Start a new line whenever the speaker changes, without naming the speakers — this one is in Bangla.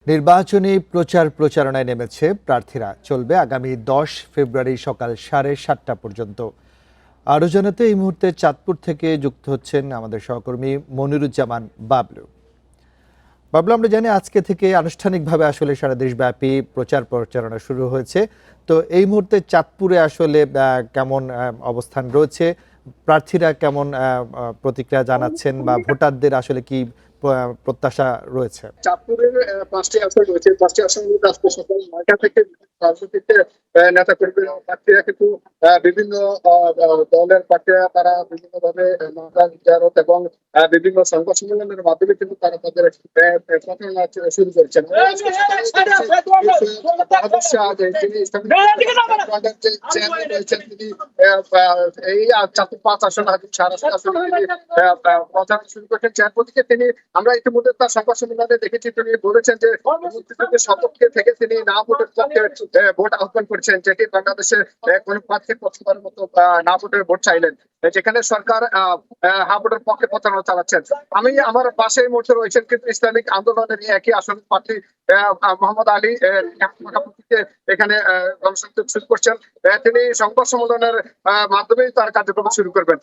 নির্বাচনী প্রচারণায় নেমেছে প্রার্থীরা। চলবে আগামী ১০ ফেব্রুয়ারি সকাল ৭:৩০ পর্যন্ত। আরও জানাতে এই মুহূর্তে চাঁদপুর থেকে যুক্ত হচ্ছেন আমাদের সহকর্মী মনিরুজ্জামান বাবলু। বাবলু, আমরা জানি আজকে থেকে আনুষ্ঠানিকভাবে আসলে সারা দেশব্যাপী প্রচারণা শুরু হয়েছে। তো এই মুহূর্তে চাঁদপুরে আসলে কেমন অবস্থান রয়েছে, প্রার্থীরা কেমন প্রতিক্রিয়া জানাচ্ছেন বা ভোটারদের আসলে কি প্রত্যাশা রয়েছে?
চাঁদপুরের ৫টি আসন রয়েছে। ৫টি আসনগুলোতে আজকে সকাল ৯টা থেকে রাজনৈতিক নেতা কর্মী প্রার্থীরা কিন্তু বিভিন্ন দলের প্রার্থীরা তারা বিভিন্নভাবে মতামত জানাত এবং বিভিন্ন সংবাদ সম্মেলনের মাধ্যমে কিন্তু তারা তাদের প্রচারণা শুরু করেছেন। তিনি এই চাঁদপুর ৫ আসন হাজির ৪ আসন প্রচার শুরু করেছেন। যার প্রতীকে তিনি আমরা ইতিমধ্যে তার সংবাদ সম্মেলনে দেখেছি তিনি বলেছেন যে মুক্তিযুদ্ধের সপক্ষে থেকে তিনি না ভোটের পক্ষে ভোট আহ্বান করেছেন, যেটি বাংলাদেশে কোন প্রার্থী প্রথমবারের মতো না ভোটের ভোট চাইলেন, যেখানে সরকার হ্যাঁ ভোটের পক্ষে প্রচারণা চালাচ্ছেন। আমি আমার পাশে এই মুহূর্তে রয়েছেন কিন্তু ইসলামিক আন্দোলনের একই আসন প্রার্থী মোহাম্মদ আলী এখানে গণসংযোগ শুরু করছেন। তিনি সংবাদ সম্মেলনের মাধ্যমেই তার কার্যক্রম শুরু করবেন।